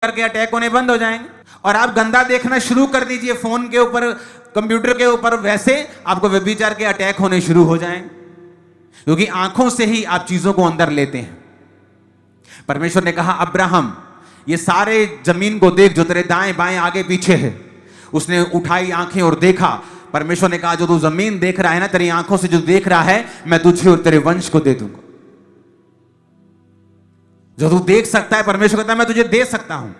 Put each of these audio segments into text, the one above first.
करके अटैक होने बंद हो जाएंगे। और आप गंदा देखना शुरू कर दीजिए फोन के ऊपर, कंप्यूटर के ऊपर, वैसे आपको व्यभिचार के अटैक होने शुरू हो जाएंगे, क्योंकि आंखों से ही आप चीजों को अंदर लेते हैं। परमेश्वर ने कहा, अब्राहम ये सारे जमीन को देख जो तेरे दाएं बाएं आगे पीछे है। उसने उठाई आंखें और देखा। परमेश्वर ने कहा, जो तू जमीन देख रहा है ना, तेरी आंखों से जो देख रहा है, मैं तुझे और तेरे वंश को दे दूंगा। जो तू देख सकता है, परमेश्वर कहता है मैं तुझे दे सकता हूं।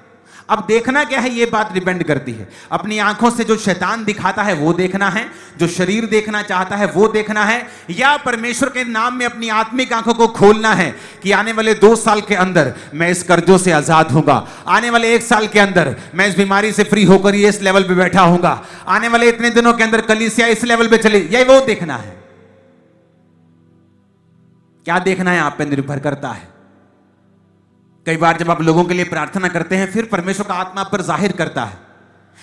अब देखना क्या है, ये बात डिपेंड करती है। अपनी आंखों से जो शैतान दिखाता है वो देखना है, जो शरीर देखना चाहता है वो देखना है, या परमेश्वर के नाम में अपनी आत्मिक आंखों को खोलना है कि आने वाले 2 साल के अंदर मैं इस कर्जों से आजाद होऊंगा, आने वाले 1 साल के अंदर मैं इस बीमारी से फ्री होकर ये इस लेवल पे बैठा होऊंगा, आने वाले इतने दिनों के अंदर कलीसिया इस लेवल पे चले। यही वो देखना है। क्या देखना है आप पे निर्भर करता है। कई बार जब आप लोगों के लिए प्रार्थना करते हैं, फिर परमेश्वर का आत्मा आप पर जाहिर करता है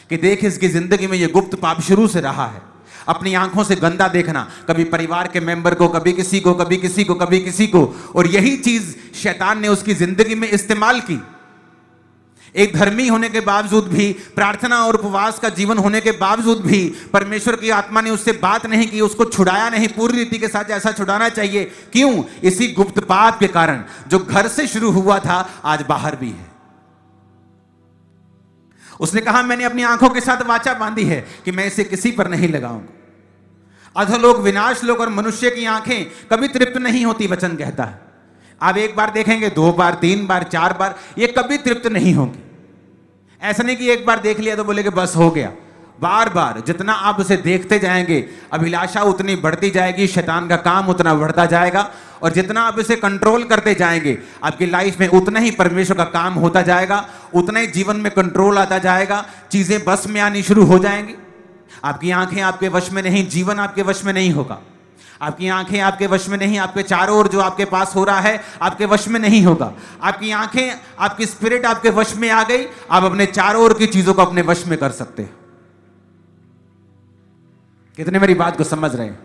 कि देख, इसकी जिंदगी में ये गुप्त पाप शुरू से रहा है। अपनी आंखों से गंदा देखना, कभी परिवार के मेंबर को, कभी किसी को, कभी किसी को, कभी किसी को, और यही चीज शैतान ने उसकी जिंदगी में इस्तेमाल की। एक धर्मी होने के बावजूद भी, प्रार्थना और उपवास का जीवन होने के बावजूद भी परमेश्वर की आत्मा ने उससे बात नहीं की, उसको छुड़ाया नहीं पूरी रीति के साथ जैसा छुड़ाना चाहिए। क्यों? इसी गुप्त पाप के कारण जो घर से शुरू हुआ था आज बाहर भी है। उसने कहा, मैंने अपनी आंखों के साथ वाचा बांधी है कि मैं इसे किसी पर नहीं लगाऊंगा। अधोलोक, विनाश लोक और मनुष्य की आंखें कभी तृप्त नहीं होती, वचन कहता है। आप एक बार देखेंगे, 2 बार, 3 बार, 4 बार, ये कभी तृप्त नहीं होगी। ऐसा नहीं कि एक बार देख लिया तो बोले कि बस हो गया। बार बार जितना आप उसे देखते जाएंगे, अभिलाषा उतनी बढ़ती जाएगी, शैतान का काम उतना बढ़ता जाएगा, और जितना आप इसे कंट्रोल करते जाएंगे, आपकी लाइफ में उतना ही परमेश्वर का काम होता जाएगा, उतना ही जीवन में कंट्रोल आता जाएगा, चीजें बस में आनी शुरू हो जाएंगी। आपकी आंखें आपके वश में नहीं, जीवन आपके वश में नहीं होगा। आपकी आंखें आपके वश में नहीं, आपके चारों ओर जो आपके पास हो रहा है आपके वश में नहीं होगा। आपकी आंखें, आपकी स्पिरिट आपके वश में आ गई, आप अपने चारों ओर की चीजों को अपने वश में कर सकते हैं। कितने मेरी बात को समझ रहे हैं?